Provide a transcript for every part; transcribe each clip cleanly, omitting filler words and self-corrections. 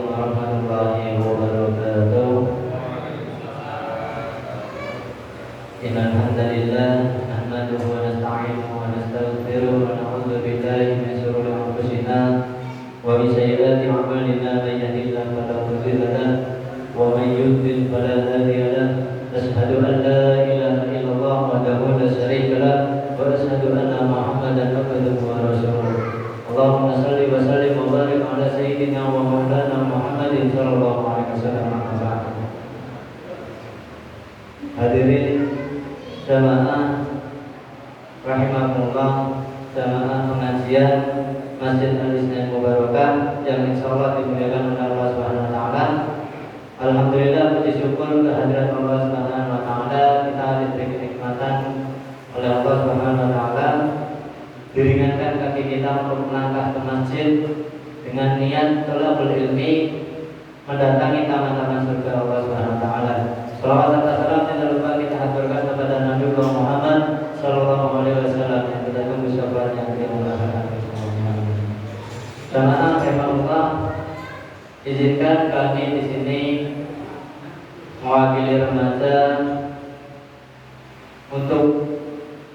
warahmatullahi wabarakatuh. Innal hamdalillah nahmaduhu wa nasta'inuhu wa nastaghfiruh wa na'udzu billahi min shururi anfusina wa min sayyiati a'malina. Man yahdihillahu fala mudilla lahu wa man yudlil fala hadiya lahu. Asyhadu an la ilaha illallah wahdahu la syarika lahu wa asyhadu anna Muhammadan abduhu wa rasuluh. Allahumma salli wa sallim wa barik ala sayyidina wa maulana Muhammadin sallallahu alaihi wasallam. Hadirin jamaah rahimahullah, jamaah pengajian Masjid Al-Islam Mubarakah yang insyaallah dimuliakan oleh Allah Subhanahu wa taala. Alhamdulillah, puji syukur kehadirat Allah Subhanahu wa taala, kita diberi kenikmatan oleh Allah Subhanahu wa taala, diringankan kaki kita untuk melangkah ke masjid dengan niat thalabul ilmi, mendatangi taman-taman surga Allah Subhanahu wa taala. Salawat serta salam tidak lupa kita haturkan kepada Nabi Muhammad sallallahu alaihi wasallam yang kita tunggu syafaatnya di akhirat. Jamaah rahimahullah, izinkan kami di sini mewakili remaja untuk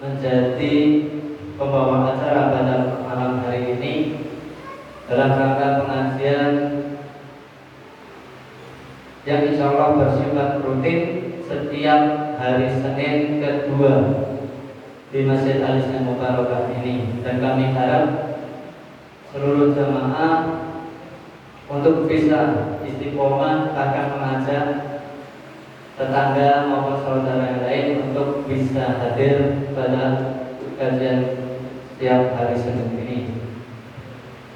menjadi pembawa acara pada malam hari ini dalam rangka pengajian yang insya Allah bersifat rutin setiap hari Senin kedua di Masjid Al-Islam Mubarakah ini, dan kami harap seluruh jamaah untuk bisa istiqomah akan mengajak tetangga maupun saudara yang lain untuk bisa hadir pada kajian setiap hari Senin ini.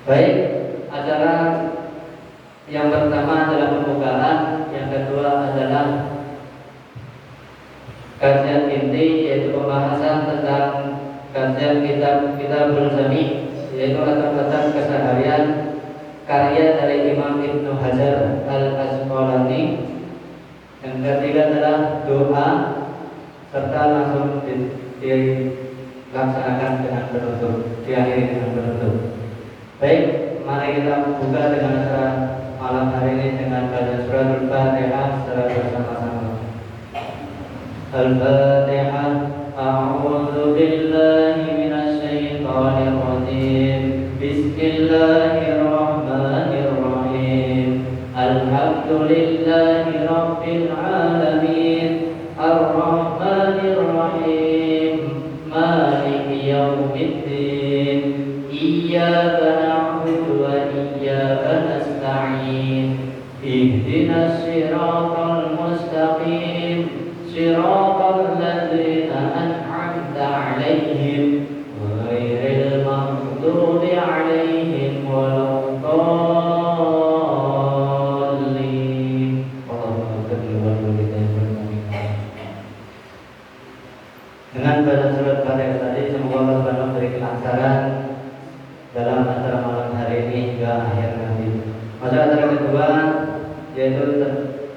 Baik, acara yang pertama adalah pembukaan, yang kedua adalah kajian inti, yaitu pembahasan tentang kajian Kitabul Jami', yaitu kitab keseharian karya dari Imam Ibnu Hajar Al-Asqalani. Yang ketiga adalah doa serta langsung dilaksanakan dengan penutup, diakhiri dengan penutup. Baik, mari kita buka dengan acara malam hari ini dengan baca surat Al-Fatihah secara bersama-sama. Al-Fatihah. A'udzu billahi minasy syaithanir rajim. Bismillahirrahmanirrahim. Alhamdulillahi rabbil alamin. Ar-Rahmanir Rahim. Maliki yaumiddin. Iyyaka na'budu wa iyyaka nasta'in. Ihdinas siratal mustaqim. Siratal ladzina an'amta 'alaihim ghairil maghdubi 'alaihim waladdallin. Allahumma salli wa sallim. Dengan baca surat Fatihah tadi, semoga Allah Subhanahu memberi kelancaran dalam acara malam hari ini hingga akhir nanti. Masuk acara kedua, yaitu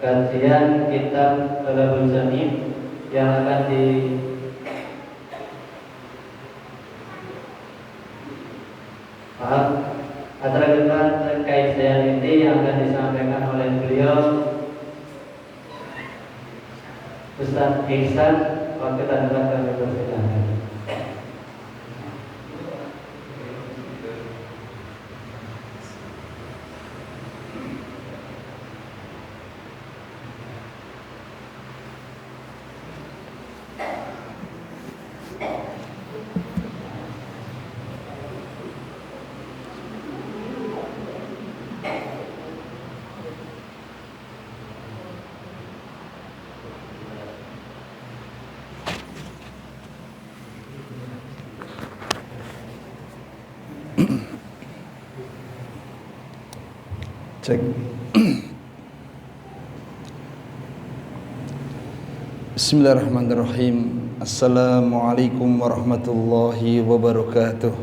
kajian kitab Kitabul Jami' yang akan acara kedua terkait kajian inti yang akan disampaikan oleh beliau Ustaz Ihsan. Waktu dan tempat kami persilakan. Cek. Bismillahirrahmanirrahim. Assalamualaikum warahmatullahi wabarakatuh.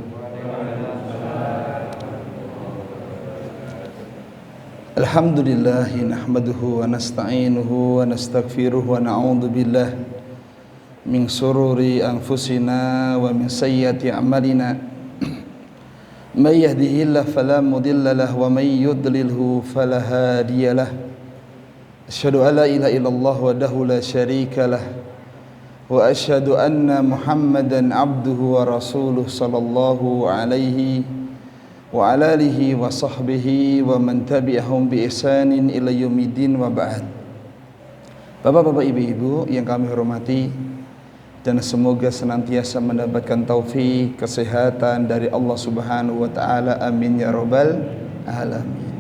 Alhamdulillah nahmaduhu wa nasta'inuhu wa nastaghfiruhu wa na'udzu billah min sururi anfusina wa min sayyiati a'malina. من يهده الله فلا مضل له ومن يضلله فلا هادي له أشهد أن لا إله إلا الله وحده لا شريك له وأشهد أن محمدا عبده ورسوله صلى الله عليه وعلى آله وصحبه ومن تبعهم بإحسان إلى يوم الدين وبعد. Bapak-bapak, ibu-ibu yang kami hormati, dan semoga senantiasa mendapatkan taufik kesehatan dari Allah Subhanahu wa taala. Amin ya rabbal alamin.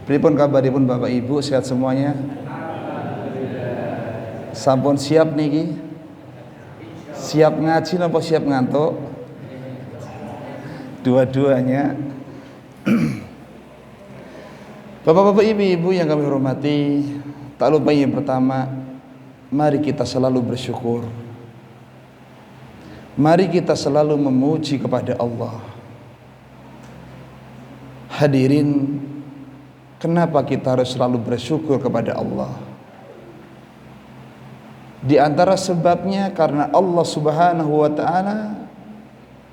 Pripun kabaripun Bapak Ibu, sehat semuanya? Sampun siap niki? Siap ngaji napa siap ngantuk? Dua-duanya. Bapak-bapak, ibu-ibu yang kami hormati, tak lupa yang pertama, mari kita selalu bersyukur. Mari kita selalu memuji kepada Allah. Hadirin, kenapa kita harus selalu bersyukur kepada Allah? Di antara sebabnya karena Allah Subhanahu wa taala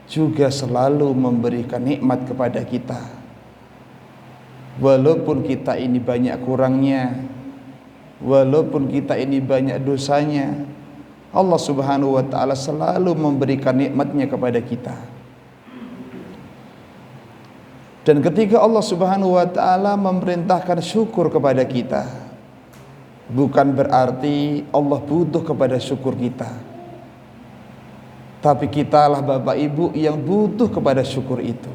juga selalu memberikan nikmat kepada kita. Walaupun kita ini banyak kurangnya, walaupun kita ini banyak dosanya, Allah Subhanahu wa taala selalu memberikan nikmatnya kepada kita. Dan ketika Allah Subhanahu wa taala memerintahkan syukur kepada kita, bukan berarti Allah butuh kepada syukur kita, tapi kitalah Bapak Ibu yang butuh kepada syukur itu.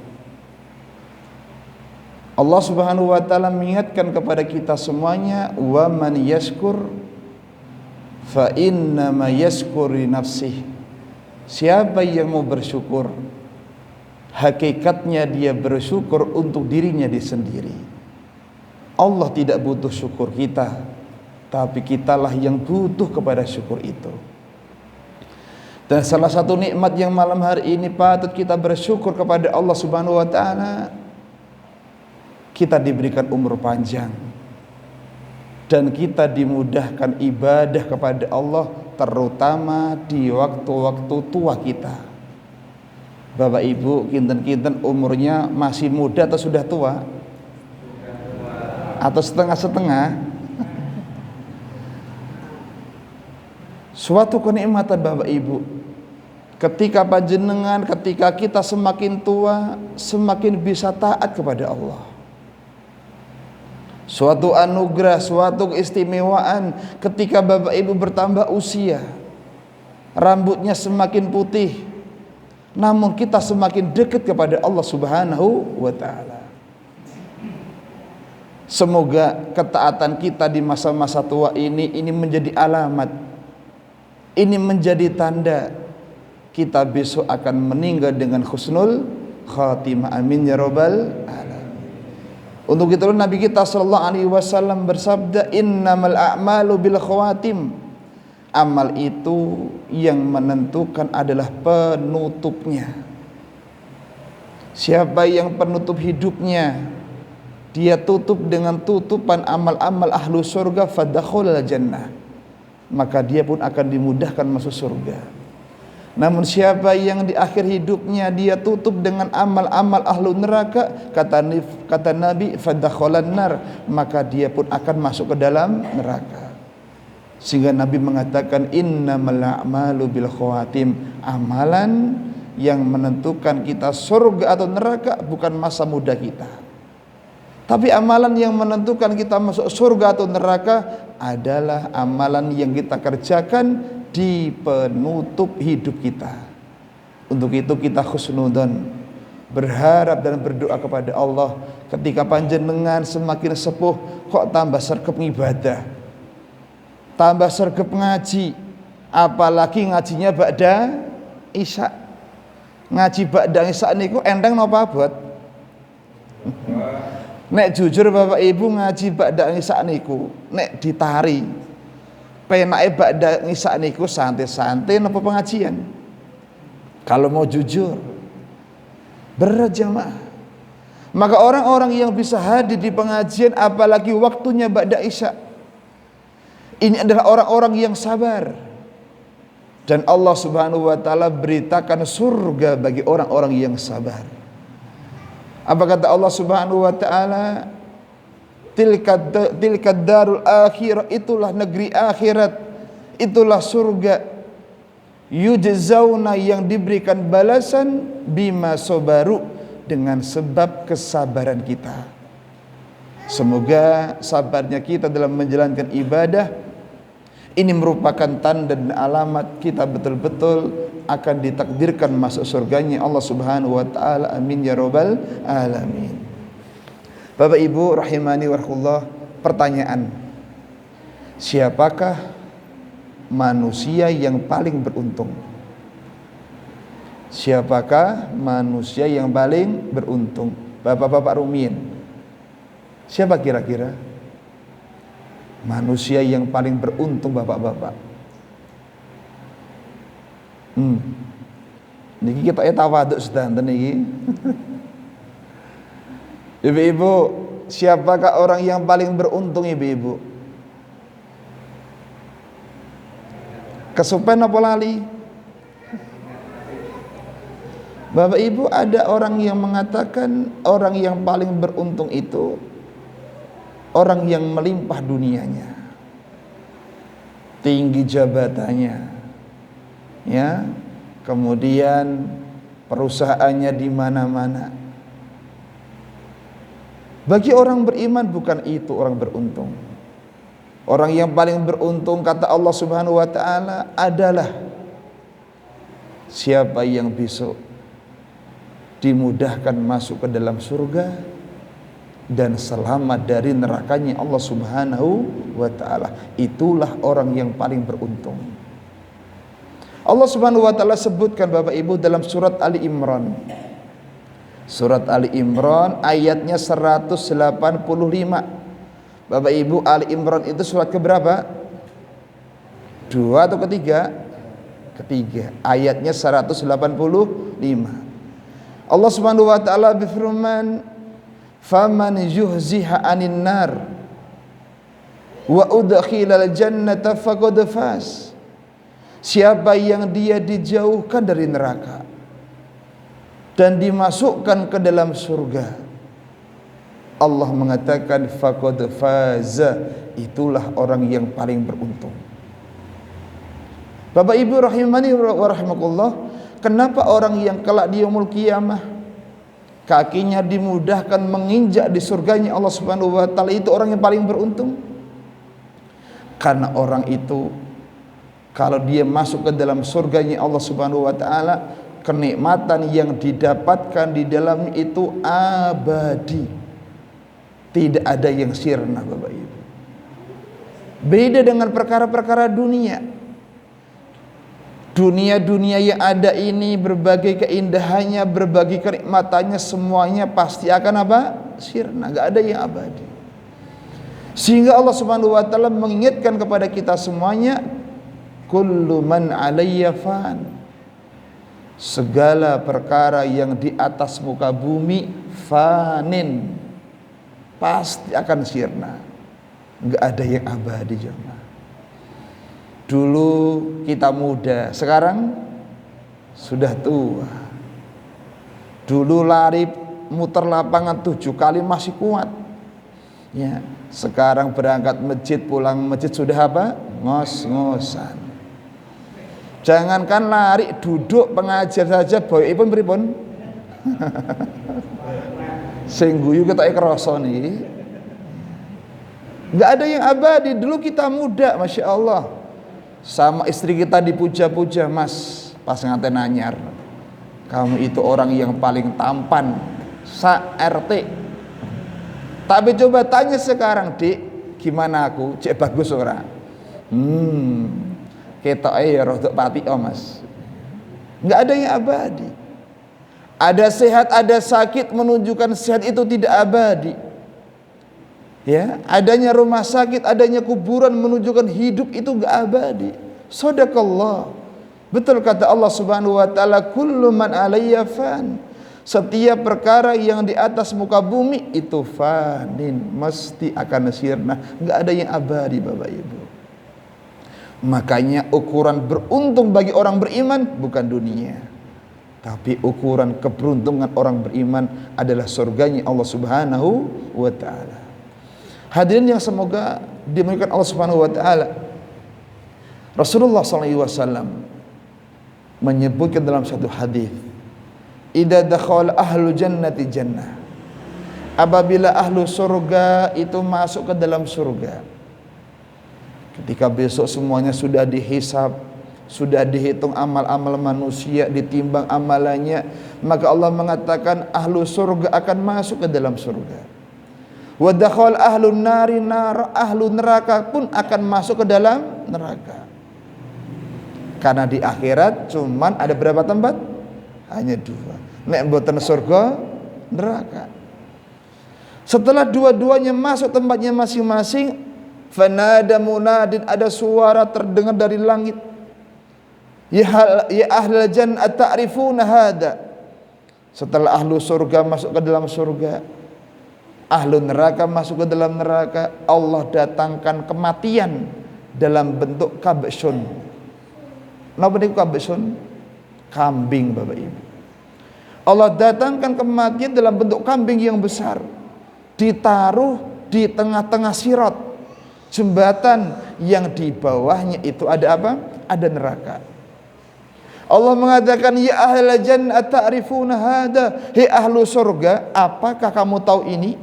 Allah Subhanahu wa taala mengingatkan kepada kita semuanya, wa man yashkur fa innama yashkur li nafsih. Siapa yang mau bersyukur, hakikatnya dia bersyukur untuk dirinya sendiri. Allah tidak butuh syukur kita, tapi kitalah yang butuh kepada syukur itu. Dan salah satu nikmat yang malam hari ini patut kita bersyukur kepada Allah Subhanahu wa taala, kita diberikan umur panjang dan kita dimudahkan ibadah kepada Allah, terutama di waktu-waktu tua kita. Bapak Ibu, kinten-kinten umurnya masih muda atau sudah tua? Atau setengah-setengah? Suatu kenikmatan Bapak Ibu, ketika panjenengan, ketika kita semakin tua, semakin bisa taat kepada Allah. Suatu anugerah, suatu keistimewaan ketika Bapak Ibu bertambah usia, rambutnya semakin putih, namun kita semakin dekat kepada Allah Subhanahu wa taala. Semoga ketaatan kita di masa-masa tua ini menjadi alamat, ini menjadi tanda kita besok akan meninggal dengan husnul khatimah. Amin ya rabbal alamin. Untuk itu Nabi kita sallallahu alaihi wasallam bersabda, innamal a'malu bil khawatim. Amal itu yang menentukan adalah penutupnya. Siapa yang penutup hidupnya, dia tutup dengan tutupan amal-amal ahlu surga, fadakhulal jannah, maka dia pun akan dimudahkan masuk surga. Namun siapa yang di akhir hidupnya dia tutup dengan amal-amal ahlu neraka, kata Nabi, fadakhalan nar, maka dia pun akan masuk ke dalam neraka. Sehingga Nabi mengatakan, innamal a'malu bil khawatim. Amalan yang menentukan kita surga atau neraka bukan masa muda kita, tapi amalan yang menentukan kita masuk surga atau neraka adalah amalan yang kita kerjakan di penutup hidup kita. Untuk itu kita husnudzon, berharap dan berdoa kepada Allah, ketika panjenengan semakin sepuh kok tambah sergap ibadah, tambah sergap ngaji, apalagi ngajinya ba'da isya. Ngaji ba'da isya niku enteng napa abot? Nek jujur Bapak Ibu, ngaji ba'da isya niku nek ditari penake ba'da isya niku santai-santai napa pengajian? Kalau mau jujur, berat jamaah. Maka orang-orang yang bisa hadir di pengajian apalagi waktunya ba'da isya, ini adalah orang-orang yang sabar. Dan Allah Subhanahu wa taala beritakan surga bagi orang-orang yang sabar. Apa kata Allah Subhanahu wa taala? Tilka darul akhirah, itulah negeri akhirat, itulah surga. Yujzauna, yang diberikan balasan, bima sobaru, dengan sebab kesabaran kita. Semoga sabarnya kita dalam menjalankan ibadah ini merupakan tanda dan alamat kita betul-betul akan ditakdirkan masuk surganya Allah Subhanahu wa taala. Amin ya rabbal alamin. Bapak Ibu rahimani wa rahimakumullah, pertanyaan, siapakah manusia yang paling beruntung? Siapakah manusia yang paling beruntung? Bapak-bapak rumiyin, siapa kira-kira manusia yang paling beruntung, bapak-bapak? Niki kita tawaduk sedanten niki. Ibu-ibu, siapakah orang yang paling beruntung, ibu-ibu? Kesupen apa lali? Bapak Ibu, ada orang yang mengatakan orang yang paling beruntung itu orang yang melimpah dunianya, tinggi jabatannya, ya, kemudian perusahaannya di mana-mana. Bagi orang beriman bukan itu orang beruntung. Orang yang paling beruntung kata Allah Subhanahu wa taala adalah siapa yang besok dimudahkan masuk ke dalam surga dan selamat dari nerakanya Allah Subhanahu wa taala. Itulah orang yang paling beruntung. Allah Subhanahu wa taala sebutkan Bapak Ibu dalam surat Ali Imran. Surat Ali Imran ayatnya 185. Bapak Ibu, Ali Imran itu surat keberapa? 2 atau ketiga? Ketiga. Ayatnya 185. Allah Subhanahu wa taala berfirman, "Faman yuhziha 'anil nar wa udkhilal jannata faqad faz." Siapa yang dia dijauhkan dari neraka dan dimasukkan ke dalam surga, Allah mengatakan faqad faza, itulah orang yang paling beruntung. Bapak Ibu rahimani wa rahimakumullah, kenapa orang yang kelak di yaumul qiyamah kakinya dimudahkan menginjak di surganya Allah Subhanahu wa taala itu orang yang paling beruntung? Karena orang itu kalau dia masuk ke dalam surganya Allah Subhanahu wa taala, kenikmatan yang didapatkan di dalamnya itu abadi. Tidak ada yang sirna, Bapak Ibu. Beda dengan perkara-perkara dunia. Dunia-dunia yang ada ini berbagai keindahannya, berbagai kenikmatannya, semuanya pasti akan apa? Sirna, gak ada yang abadi. Sehingga Allah Subhanahu wa taala mengingatkan kepada kita semuanya, kullu man 'alayya fan. Segala perkara yang di atas muka bumi fanin, pasti akan sirna. Enggak ada yang abadi, jemaah. Dulu kita muda, sekarang sudah tua. Dulu lari muter lapangan 7 kali masih kuat. Ya, sekarang berangkat masjid, pulang masjid sudah apa? Ngos-ngosan. Jangankan lari, duduk pengajar saja boyipun pripun? Sing guyu ketok krasa niki. Enggak ada yang abadi. Dulu kita muda, Masya Allah, sama istri kita dipuja-puja, Mas, pas nganten anyar, kamu itu orang yang paling tampan sa RT. Tapi coba tanya sekarang, Dik, gimana aku? Cek bagus ora? Ketoke ya rodok pati, oh Mas. Enggak ada yang abadi. Ada sehat, ada sakit, menunjukkan sehat itu tidak abadi. Ya, adanya rumah sakit, adanya kuburan menunjukkan hidup itu enggak abadi. Shadaqallah. Betul kata Allah Subhanahu wa taala, kullu man 'alayya fan. Setiap perkara yang di atas muka bumi itu fanin, mesti akan sirna. Enggak ada yang abadi, Bapak Ibu. Makanya ukuran beruntung bagi orang beriman bukan dunia, Tapi ukuran keberuntungan orang beriman adalah surganya Allah Subhanahu wa taala. Hadirin yang semoga dimuliakan Allah Subhanahu wa taala. Rasulullah SAW menyebutkan dalam satu hadis, "Idza dakhala ahlu jannati jannah." Apabila ahlu surga itu masuk ke dalam surga, ketika besok semuanya sudah dihisab, sudah dihitung amal-amal manusia, ditimbang amalannya, maka Allah mengatakan ahlu surga akan masuk ke dalam surga. Wa dakhal ahlun nari nar, ahlu neraka pun akan masuk ke dalam neraka. Karena di akhirat cuman ada berapa tempat? Hanya 2. Nek mboten surga, neraka. Setelah dua-duanya masuk tempatnya masing-masing, fanada munadin, ada suara terdengar dari langit, ya ahlal jannah ta'rifuna hada. Setelah ahlu surga masuk ke dalam surga, ahlu neraka masuk ke dalam neraka, Allah datangkan kematian dalam bentuk kabsun. Napa niku kabsun? Kambing, Bapak Ibu. Allah datangkan kematian dalam bentuk kambing yang besar, ditaruh di tengah-tengah sirat, jembatan yang di bawahnya itu ada apa? Ada neraka. Allah mengatakan, ya ahlal jannah ta'rifuna hada, hei ahlu surga, apakah kamu tahu ini?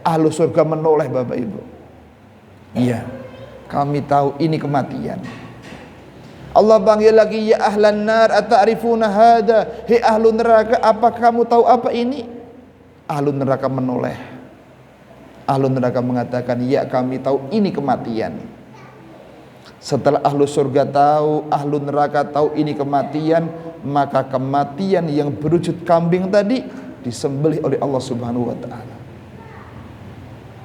Ahlu surga menoleh, Bapak Ibu. Iya, kami tahu ini kematian. Allah panggil lagi, ya ahlan nar ta'rifuna hada, hei ahlu neraka, apakah kamu tahu apa ini? Ahlu neraka menoleh. Ahlu neraka mengatakan, ya kami tahu ini kematian. Setelah ahlu surga tahu, ahlu neraka tahu ini kematian, maka kematian yang berwujud kambing tadi disembelih oleh Allah Subhanahu wa taala.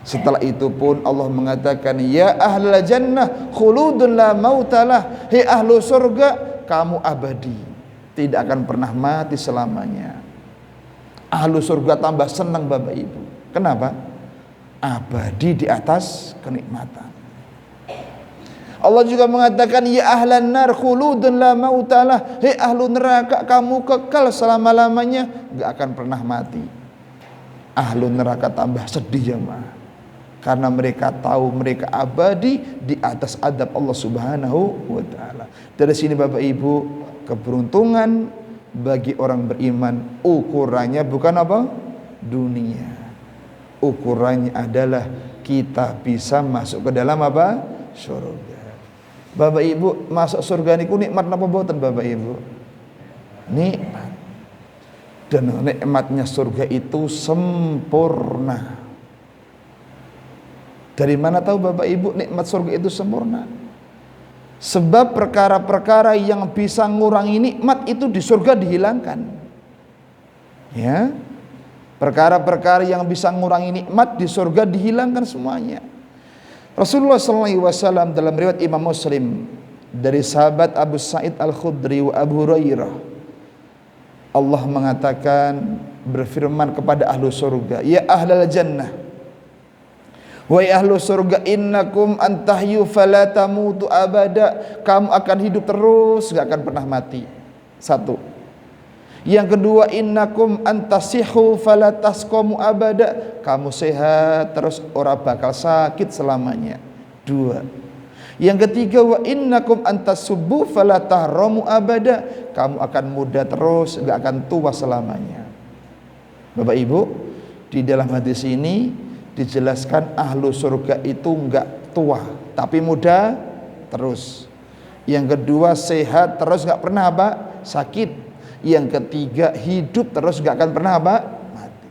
Setelah itu pun Allah mengatakan, ya ahlal jannah khuludun la mautalah, hei ahlu surga, kamu abadi, tidak akan pernah mati selamanya. Ahlu surga tambah senang, Bapak Ibu. Kenapa? Abadi di atas kenikmatan. Allah juga mengatakan, ya ahlan nar khuludun la mautalah, hei ahlu neraka, kamu kekal selama-lamanya, gak akan pernah mati. Ahlu neraka tambah sedih, jemaah, karena mereka tahu mereka abadi di atas adab Allah Subhanahu wa taala. Dari sini Bapak Ibu, keberuntungan bagi orang beriman ukurannya bukan apa? Dunia. Ukurannya adalah kita bisa masuk ke dalam apa? Surga. Bapak Ibu, masuk surga niku nikmat napa mboten, Bapak Ibu? Nikmat. Dan nikmatnya surga itu sempurna. Dari mana tahu Bapak Ibu nikmat surga itu sempurna? Sebab perkara-perkara yang bisa ngurangi nikmat itu di surga dihilangkan. Ya. Perkara-perkara yang bisa ngurangi nikmat di surga dihilangkan semuanya. Rasulullah SAW dalam riwayat Imam Muslim dari sahabat Abu Sa'id Al-Khudri wa Abu Hurairah, Allah mengatakan, berfirman kepada ahlu surga, ya ahlal jannah, wahai ahlu surga, innakum antahyu fala tamutu abada, kamu akan hidup terus, gak akan pernah mati. Satu. Yang kedua, innakum antasihu fala tasqamu abada, kamu sehat terus, ora bakal sakit selamanya. Dua. Yang ketiga, wa innakum antasubbu fala tahramu abada, kamu akan muda terus, gak akan tua selamanya. Bapak Ibu, di dalam hadis ini dijelaskan ahlu surga itu enggak tua tapi muda terus. Yang kedua, sehat terus, enggak pernah apa? Sakit. Yang ketiga, hidup terus, enggak akan pernah apa? Mati.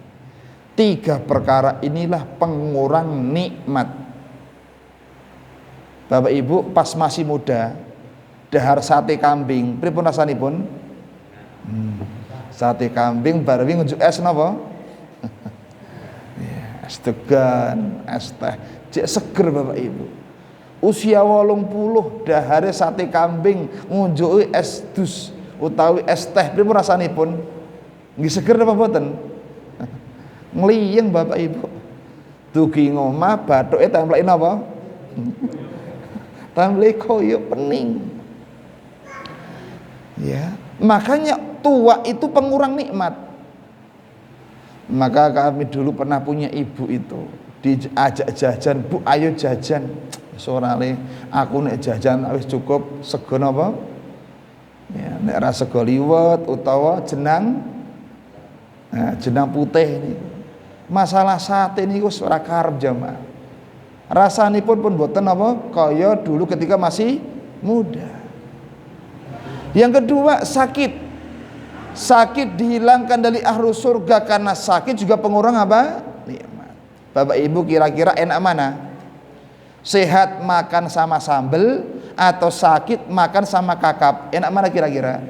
Tiga perkara inilah pengurang nikmat. Bapak Ibu, pas masih muda dahar sate kambing, pripun rasanipun? Sate kambing bareng ngunjuk es napa? Es degan, es teh, cek seger Bapak Ibu. Usia 80 dahare sate kambing ngunjuki es dus utawi es teh, pripun rasanipun? Nggih seger napa mboten? Ngliyeng Bapak Ibu. Dugi ngomah bathuke templeki napa? Templeki koyo pening. Ya, makanya tua itu pengurang nikmat. Maka kami dulu pernah punya ibu itu, diajak jajan, "Bu, ayo jajan." Sorale aku nek jajan wis cukup sego napa? Ya, nek ra sego liwet utawa jenang, nah, jenang putih ini. Masalah sate niku wis ora karep jamaah. Rasanipun pun boten apa kaya dulu ketika masih muda. Yang kedua, sakit. Sakit dihilangkan dari ahlu surga, karena sakit juga pengurang apa? Nikmat. Bapak Ibu kira-kira enak mana? Sehat makan sama sambel atau sakit makan sama kakap? Enak mana kira-kira?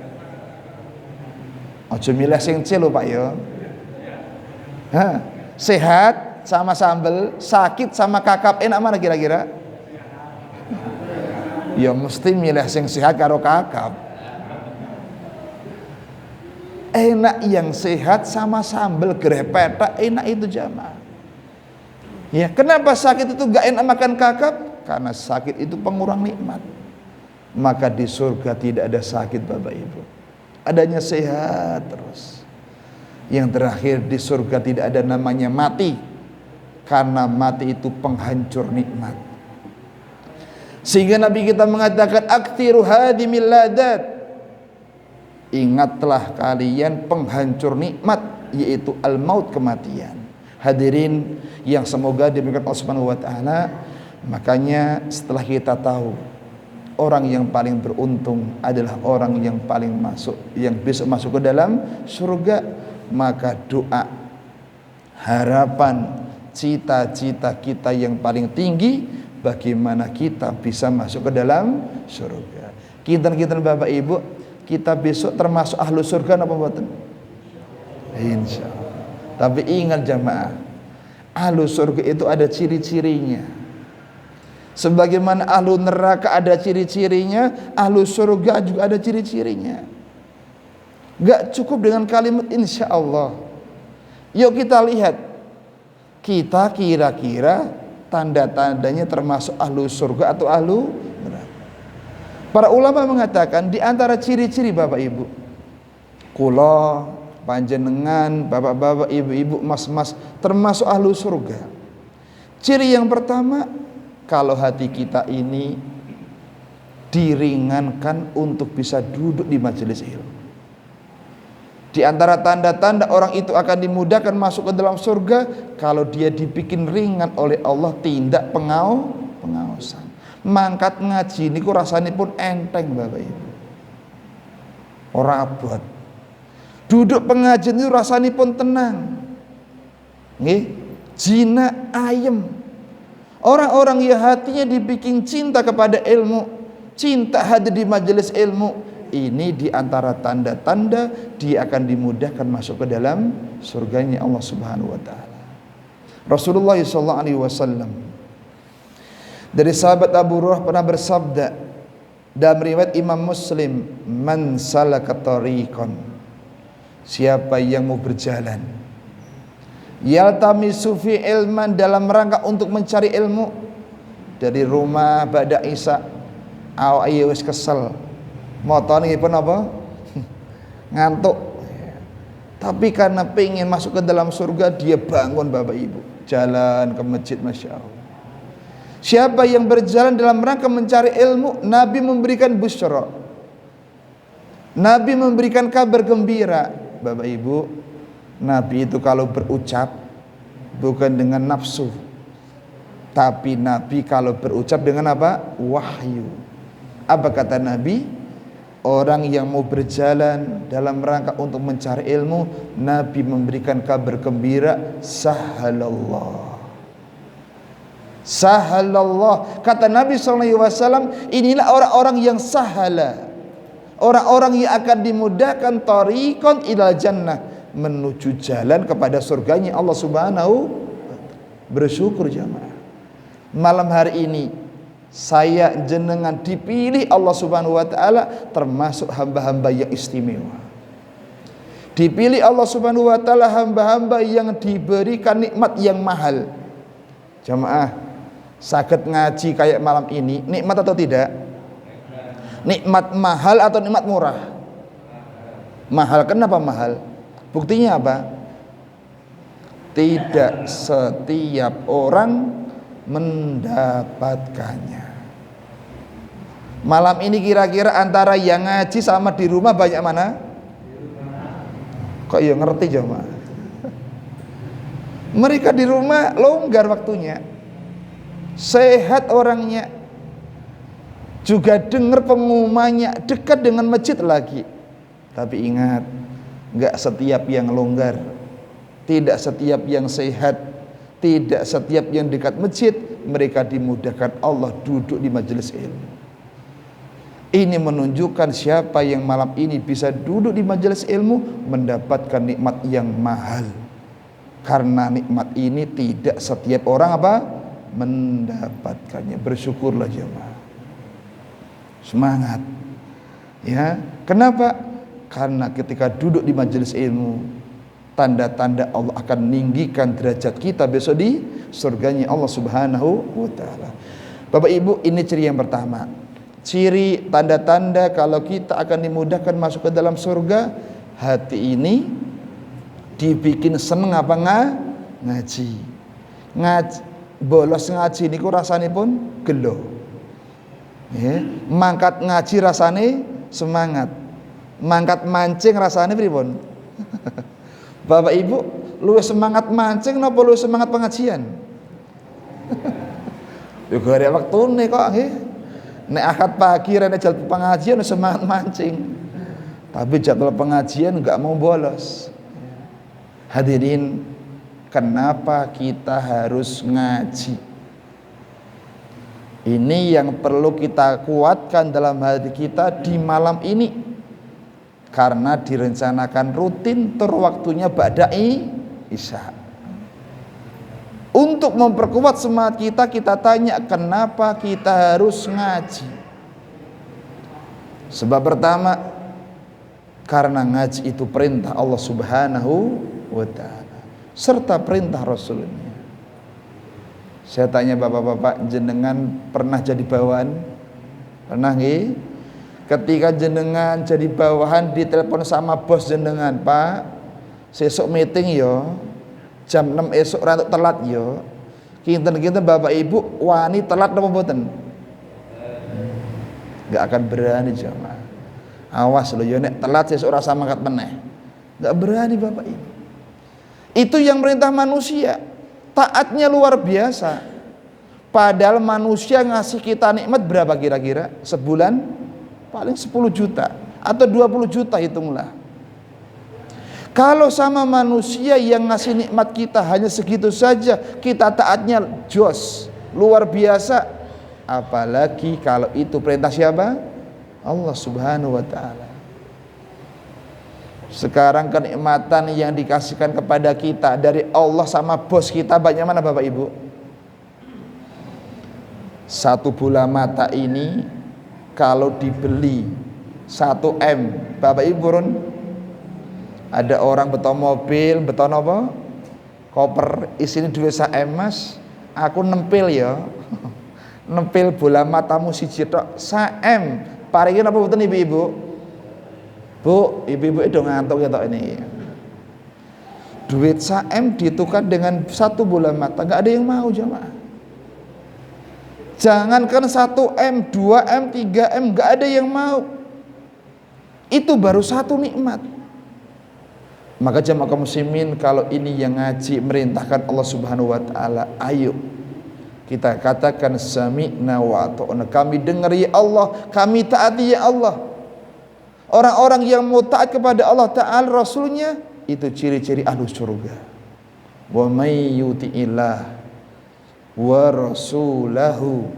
Ojo milih sing C lho Pak ya. Sehat sama sambel, sakit sama kakap, enak mana kira-kira? Ya mesti milih sing sehat karo kakap. Enak yang sehat sama sambel grepetak, enak itu jamaah. Ya, kenapa sakit itu gak enak makan kakap? Karena sakit itu pengurang nikmat. Maka di surga tidak ada sakit Bapak Ibu, adanya sehat terus. Yang terakhir, di surga tidak ada namanya mati, karena mati itu penghancur nikmat. Sehingga Nabi kita mengatakan, aktsiru hadimil ladat, ingatlah kalian penghancur nikmat, yaitu al-maut, kematian. Hadirin yang semoga diberikan Allah Subhanahu wa taala. Makanya setelah kita tahu orang yang paling beruntung adalah orang yang paling yang besok masuk ke dalam surga, maka doa, harapan, cita-cita kita yang paling tinggi bagaimana kita bisa masuk ke dalam surga. Kita Bapak Ibu, kita besok termasuk ahlu surga apa mboten? Insyaallah. Tapi ingat jamaah, ahlu surga itu ada ciri-cirinya. Sebagaimana ahlu neraka ada ciri-cirinya, ahlu surga juga ada ciri-cirinya. Gak cukup dengan kalimat insya Allah. Yuk kita lihat, kita kira-kira tanda-tandanya termasuk ahlu surga atau ahlu neraka. Para ulama mengatakan di antara ciri-ciri Bapak Ibu, kula panjenengan, bapak-bapak, ibu-ibu, mas-mas termasuk ahlu surga. Ciri yang pertama, kalau hati kita ini diringankan untuk bisa duduk di majelis ilmu. Di antara tanda-tanda orang itu akan dimudahkan masuk ke dalam surga, kalau dia dibikin ringan oleh Allah tindak pengawasan. Mangkat ngaji niku rasane pun enteng Bapak Ibu, ora abot. Duduk pengajian itu rasanya pun tenang, nggih, jinak ayem. Orang-orang yang hatinya dibikin cinta kepada ilmu, cinta hadir di majelis ilmu, ini di antara tanda-tanda dia akan dimudahkan masuk ke dalam surganya Allah Subhanahu wa taala. Rasulullah sallallahu alaihi wasallam dari sahabat Abu Hurairah pernah bersabda dalam riwayat Imam Muslim, man salaka tariqan, siapa yang mau berjalan, yaltamisu fi ilman, dalam rangka untuk mencari ilmu, dari rumah ba'da isya, ayo wis kesel, motone pun apa? Ngantuk. Tapi karena pengen masuk ke dalam surga, dia bangun Bapak Ibu, jalan ke masjid, Masya Allah. Siapa yang berjalan dalam rangka mencari ilmu, Nabi memberikan busyra, Nabi memberikan kabar gembira. Bapak Ibu, Nabi itu kalau berucap bukan dengan nafsu, tapi Nabi kalau berucap dengan apa? Wahyu. Apa kata Nabi? Orang yang mau berjalan dalam rangka untuk mencari ilmu, Nabi memberikan kabar gembira, sahalallah. Sahalallah. Kata Nabi SAW, inilah orang-orang yang sahala, orang-orang yang akan dimudahkan tariqan ilal jannah, menuju jalan kepada surganya Allah Subhanahu wa ta'ala. Bersyukur jamaah, malam hari ini saya jenengan dipilih Allah Subhanahu wa ta'ala termasuk hamba-hamba yang istimewa. Dipilih Allah Subhanahu wa ta'ala hamba-hamba yang diberikan nikmat yang mahal. Jamaah, sakit ngaji kayak malam ini nikmat atau tidak? Nikmat mahal atau nikmat murah? Mahal, kenapa mahal? Buktinya apa? Tidak setiap orang mendapatkannya. Malam ini kira-kira antara yang ngaji sama di rumah banyak mana? Kok ya ngerti jemaah? Mereka di rumah longgar waktunya, sehat orangnya, juga dengar pengumumannya, dekat dengan masjid lagi. Tapi ingat, nggak setiap yang longgar, tidak setiap yang sehat, tidak setiap yang dekat masjid mereka dimudahkan Allah duduk di majelis ilmu. Ini menunjukkan siapa yang malam ini bisa duduk di majelis ilmu mendapatkan nikmat yang mahal. Karena nikmat ini tidak setiap orang apa? Mendapatkannya. Bersyukurlah jemaah. Semangat. Ya, kenapa? Karena ketika duduk di majelis ilmu, tanda-tanda Allah akan meninggikan derajat kita besok di surganya Allah Subhanahu wa taala. Bapak Ibu, ini ciri yang pertama. Ciri tanda-tanda kalau kita akan dimudahkan masuk ke dalam surga, hati ini dibikin seneng apa ngaji. Bolos ngaji niku rasane pun gelo. Ya, mangkat ngaji rasane semangat. Mangkat mancing rasane pripun? Bapak Ibu, luwih semangat mancing napa luwih semangat pengajian? Yo gara wektune kok nggih. Nek akad pagi rene jadwal pengajian semangat mancing. Tapi jadwal pengajian enggak mau bolos. Hadirin, kenapa kita harus ngaji? Ini yang perlu kita kuatkan dalam hati kita di malam ini. Karena direncanakan rutin waktunya ba'da isya. Untuk memperkuat semangat kita tanya kenapa kita harus ngaji. Sebab pertama, karena ngaji itu perintah Allah Subhanahu wa ta'ala serta perintah Rasulnya. Saya tanya bapak-bapak, jenengan pernah jadi bawahan? Pernah nggih? Ketika jenengan jadi bawahan ditelepon sama bos jenengan, Pak, sesuk meeting yo, jam 6 esok rada telat yo. Kinten-kinten Bapak Ibu wani telat napa mboten? Enggak akan berani jemaah. Awas lho yo nek telat sesuk rasa mangkat meneh. Enggak berani Bapak Ibu. Itu yang perintah manusia. Taatnya luar biasa. Padahal manusia ngasih kita nikmat berapa kira-kira? Sebulan paling 10 juta atau 20 juta hitunglah. Kalau sama manusia yang ngasih nikmat kita hanya segitu saja, kita taatnya jos, luar biasa. Apalagi kalau itu perintah siapa? Allah Subhanahu wa ta'ala. Sekarang kenikmatan yang dikasihkan kepada kita dari Allah sama bos kita banyak mana Bapak Ibu? Satu bola mata ini kalau dibeli 1 M, Bapak Ibu Ron, ada orang beton mobil, beton apa? Koper isinya duit 1 M Mas, aku nempel ya. Nempel bola matamu siji tok 1 M. Paringin apa betul ibu-ibu? Bu, ibu-ibu itu ngantuk ya tok ini. Duit 1 M ditukar dengan 1 bola mata, enggak ada yang mau jemaah. Jangankan 1 M, 2 M, 3 M, enggak ada yang mau. Itu baru satu nikmat. Maka jemaah kaum muslimin, kalau ini yang ngaji merintahkan Allah Subhanahu wa taala, ayo kita katakan sami'na wa ata'na. Kami dengar ya Allah, kami taati ya Allah. Orang-orang yang mau taat kepada Allah Ta'ala Rasulnya, itu ciri-ciri ahlu surga. Wa may yuti'illah wa rasulahu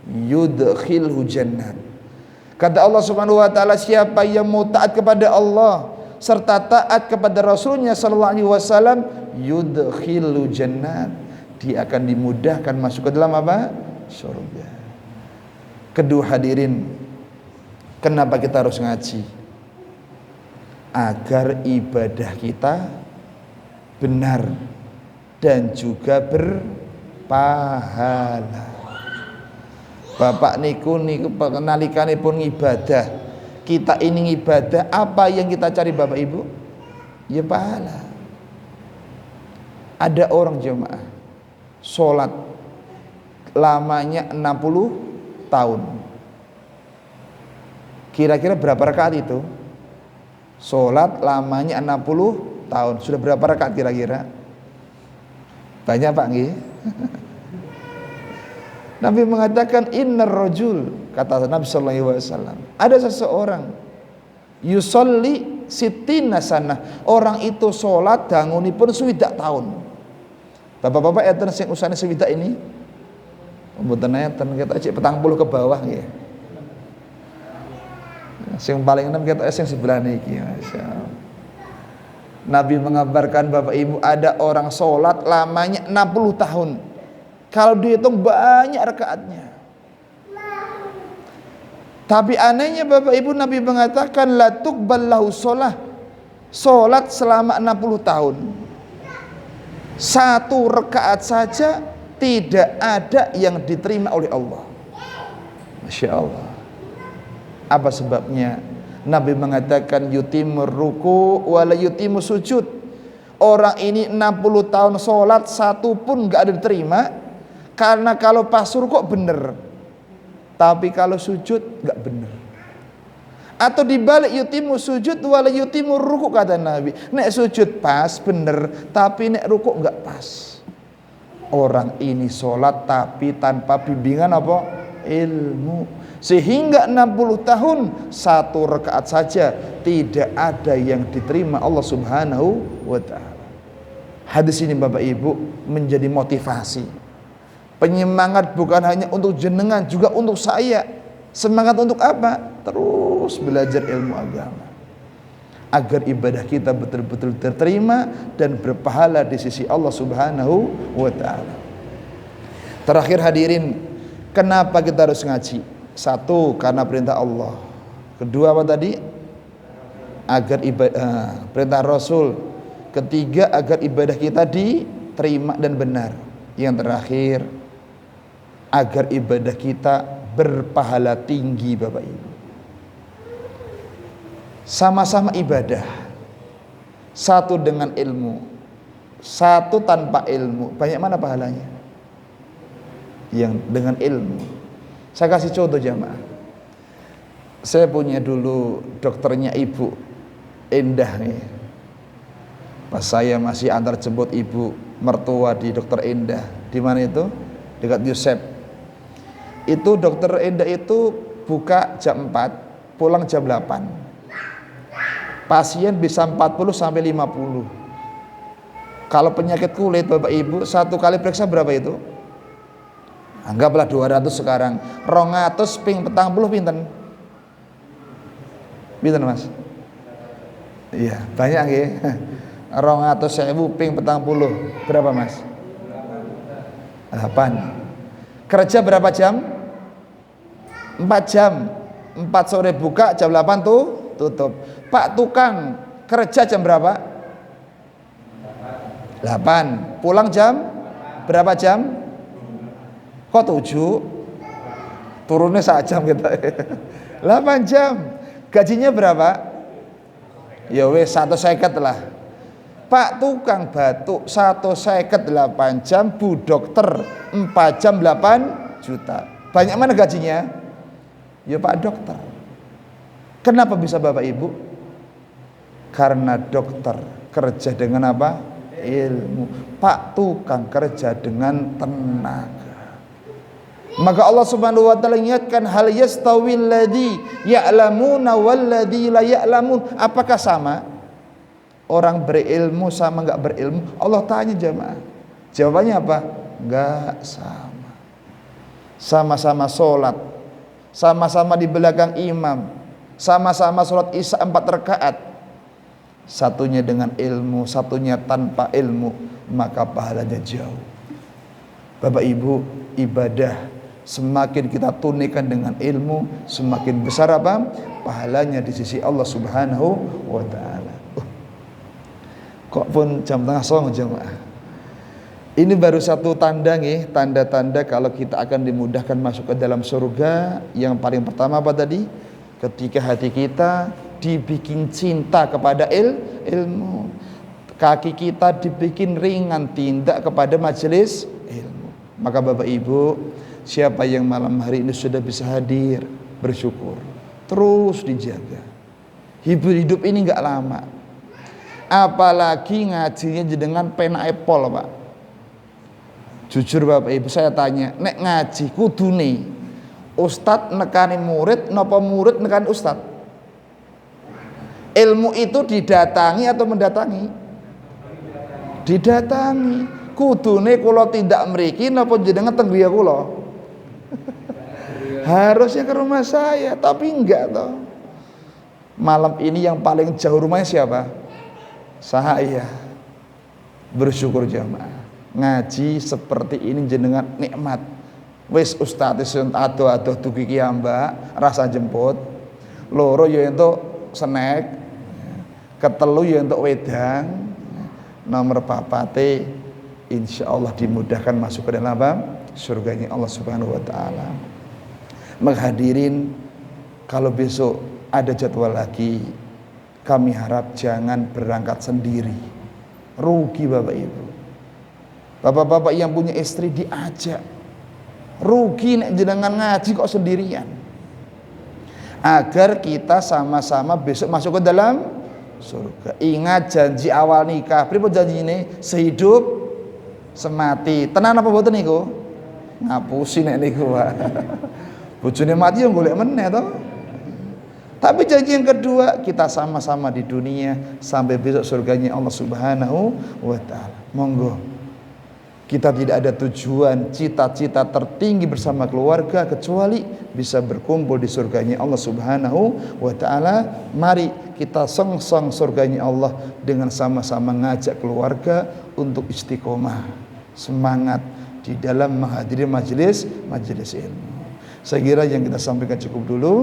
yudkhilhu jannat. Kata Allah Subhanahu wa taala, siapa yang mau taat kepada Allah serta taat kepada Rasulnya sallallahu alaihi wasallam, yudkhilhu jannat, dia akan dimudahkan masuk ke dalam apa? Surga. Kedua hadirin, kenapa kita harus ngaji? Agar ibadah kita benar dan juga berpahala. Bapak niku nalikanipun ibadah, kita ini ibadah, apa yang kita cari Bapak Ibu? Ya pahala. Ada orang jemaah sholat lamanya 60 tahun. Kira-kira berapa rakaat itu? Sholat lamanya 60 tahun. Sudah berapa rakaat kira-kira? Banyak Pak nggih? Nabi mengatakan innar rajul, kata Nabi sallallahu alaihi wasallam, ada seseorang yusolli sittina sanah, orang itu sholat dangunipun swidak tahun. Bapak-bapak enten sing usane swidak ini mboten enten, kita cek 40 ke bawah nggih. Sing paling enem kita sing sebelah niki, masyaallah. Nabi mengabarkan Bapak Ibu, ada orang sholat lamanya 60 tahun. Kalau dihitung banyak rakaatnya. Tapi anehnya Bapak Ibu, Nabi mengatakan la tuqbal lahu sholah, sholat selama 60 tahun, satu rakaat saja tidak ada yang diterima oleh Allah. Masya Allah. Apa sebabnya? Nabi mengatakan yutimur ruku wala yutimur sujud. Orang ini 60 tahun sholat, satu pun gak ada diterima. Karena kalau pas rukuk bener, tapi kalau sujud gak bener. Atau dibalik yutimu sujud wala yutimu rukuk, kata Nabi. Nek sujud pas bener, tapi nek rukuk gak pas. Orang ini sholat tapi tanpa bimbingan apa? Ilmu. Sehingga 60 tahun satu rakaat saja tidak ada yang diterima Allah Subhanahu wa ta'ala. Hadis ini Bapak Ibu menjadi motivasi, penyemangat bukan hanya untuk jenengan, juga untuk saya. Semangat untuk apa? Terus belajar ilmu agama, agar ibadah kita betul-betul diterima dan berpahala di sisi Allah Subhanahu wa ta'ala. Terakhir hadirin, kenapa kita harus ngaji? Satu, karena perintah Allah. Kedua apa tadi? Agar ibadah, perintah Rasul. Ketiga, agar ibadah kita diterima dan benar. Yang terakhir, agar ibadah kita berpahala tinggi Bapak Ibu. Sama-sama ibadah, satu dengan ilmu, satu tanpa ilmu, banyak mana pahalanya? Yang dengan ilmu. Saya kasih contoh jamaah. Saya punya dulu dokternya Ibu Endah nih. Pas saya masih antar jemput ibu mertua di Dokter Endah. Di mana itu? Dekat Yusef. Itu Dokter Endah itu buka jam 4, pulang jam 8. Pasien bisa 40 sampai 50. Kalau penyakit kulit Bapak Ibu, satu kali periksa berapa itu? Anggaplah 200 sekarang. 200 ping 40 pinten? Pinten Mas? Iya, banyak nggih. 200.000 ping 40. Berapa Mas? 8. Kerja berapa jam? 4 jam. 4 sore buka, jam 8 tuh tutup. Pak tukang kerja jam berapa? 8. Pulang jam berapa jam? Kok 7? Turunnya jam kita. 8 jam. Gajinya berapa? Ya wes 150 lah. Pak tukang batuk 150 8 jam, Bu dokter 4 jam 8 juta. Banyak mana gajinya? Ya Pak dokter. Kenapa bisa Bapak Ibu? Karena dokter kerja dengan apa? Ilmu. Pak tukang kerja dengan tenaga. Maka Allah Subhanahu wa taala ingatkan, hal yastawil ladzi ya'lamuna wal ladzi la ya'lamun. Apakah sama orang berilmu sama enggak berilmu? Allah tanya jamaah. Jawabannya apa? Enggak sama. Sama-sama sholat, sama-sama di belakang imam, sama-sama sholat isya 4 rakaat. Satunya dengan ilmu, satunya tanpa ilmu, maka pahalanya jauh. Bapak Ibu, ibadah semakin kita tunaikan dengan ilmu, semakin besar apa? Pahalanya di sisi Allah Subhanahu wa taala. Kok pun jam tengah song jemaah. Ini baru satu tanda nih, tanda-tanda kalau kita akan dimudahkan masuk ke dalam surga. Yang paling pertama apa tadi? Ketika hati kita dibikin cinta kepada ilmu, kaki kita dibikin ringan tindak kepada majelis ilmu. Maka Bapak Ibu, siapa yang malam hari ini sudah bisa hadir, bersyukur, terus dijaga. Hidup ini nggak lama, apalagi ngajinya dengan pena epol, Pak. Jujur Bapak Ibu, saya tanya, nek ngaji kudune ustad nekani murid napa murid nekani ustad? Ilmu itu didatangi atau mendatangi? Didatangi. Kudune kula tidak mriki napa jenengan teng griya kula? Harusnya ke rumah saya, tapi enggak toh. Malam ini yang paling jauh rumahnya siapa? Saya. Bersyukur jamaah. Ngaji seperti ini jenengan nikmat. Wis ustaz ado-ado dugi ki Mbak, rasa jemput. Loro ya entuk snack. Ketelu ya entuk wedang. Nomor papate insyaallah dimudahkan masuk ke dalam surganya Allah Subhanahu wa taala. Menghadirin, kalau besok ada jadwal lagi, kami harap jangan berangkat sendiri. Rugi Bapak Ibu. Bapak-bapak yang punya istri diajak. Rugi nek jenengan ngaji kok sendirian. Agar kita sama-sama besok masuk ke dalam surga. Ingat janji awal nikah. Pripun janji ini? Sehidup semati. Tenan apa mboten niku? Ngapusi nek niku, Pak. Bojone mati yo golek meneh to. Tapi janji yang kedua, kita sama-sama di dunia sampai besok surganya Allah Subhanahu wa taala. Monggo. Kita tidak ada tujuan, cita-cita tertinggi bersama keluarga kecuali bisa berkumpul di surganya Allah Subhanahu wa taala. Mari kita sengsong surganya Allah dengan sama-sama ngajak keluarga untuk istiqomah, semangat di dalam menghadiri majelis ilmu. Saya kira yang kita sampaikan cukup dulu.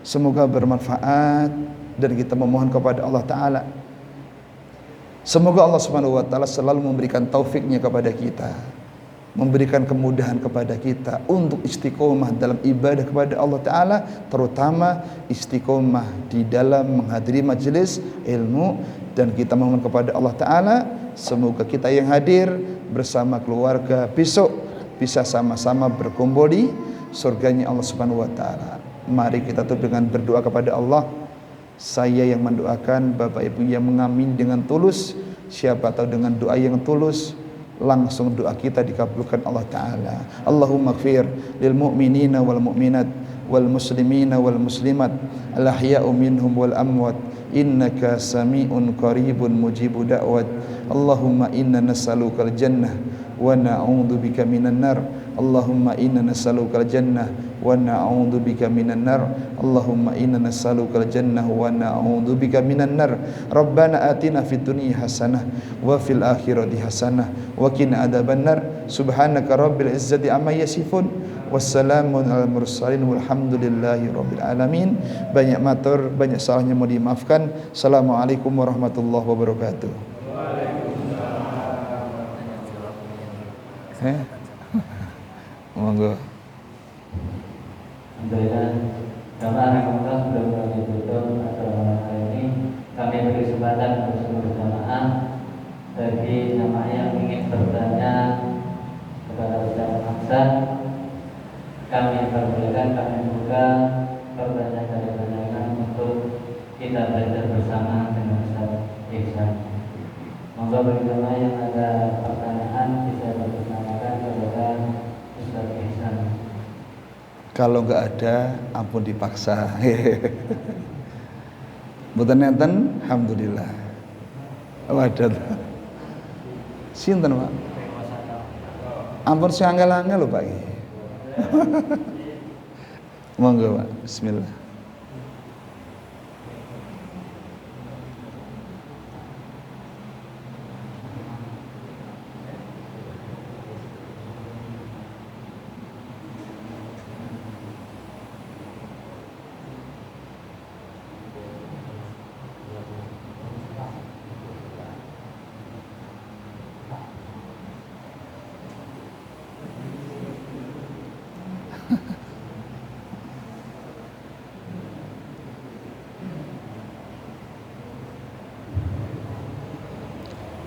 Semoga bermanfaat dan kita memohon kepada Allah Ta'ala, semoga Allah Subhanahu wa Ta'ala selalu memberikan taufiknya kepada kita, memberikan kemudahan kepada kita untuk istiqomah dalam ibadah kepada Allah Ta'ala, terutama istiqomah di dalam menghadiri majelis ilmu. Dan kita memohon kepada Allah Ta'ala, semoga kita yang hadir bersama keluarga besok bisa sama-sama berkumpul di surganya Allah Subhanahu wa Ta'ala. Mari kita tutup dengan berdoa kepada Allah. Saya yang mendoakan, Bapak Ibu yang mengamin dengan tulus. Siapa tahu dengan doa yang tulus langsung doa kita dikabulkan Allah Ta'ala. Allahumma gfir lil mu'minina wal mu'minat wal muslimina wal muslimat al ahya'u minhum wal amwat innaka sami'un qaribun mujibu da'wat. Allahumma inna nas'alukal jannah wa na'udzu bika minan nar. Allahumma inna nas'alukal jannah wa na'udzu bika minan nar. Allahumma inna nas'alukal jannah wa na'udzu bika minan nar. Rabbana atina fid dunya hasanah wa fil akhirati hasanah wa qina adzabannar. Subhanaka rabbil izzati amma yasifun. Wassalamun alal mursalin walhamdulillahi rabbil alamin. Banyak matur, banyak salahnya mau dimaafkan. Assalamualaikum warahmatullahi wabarakatuh. Monggo. Alhamdulillah, jamaah rahmatullah sudah kami tutup acara hari ini. Kami beri kesempatan untuk seluruh jamaah bagi jamaah yang ingin bertanya kepada Ustaz Hamzah. Kami perbolehkan, kami buka pertanyaan dari pertanyaan untuk kita belajar bersama dengan Ustaz Ihsan. Monggo bagi jamaah yang ada pertanyaan bisa ditanyakan kepada Ustaz Ihsan. Kalau enggak ada, ampun dipaksa. Mboten nenten, alhamdulillah. Waduh. Sinten, Pak? Ampun sing angel-angel lho, Pak. Monggo, Pak. Bismillah.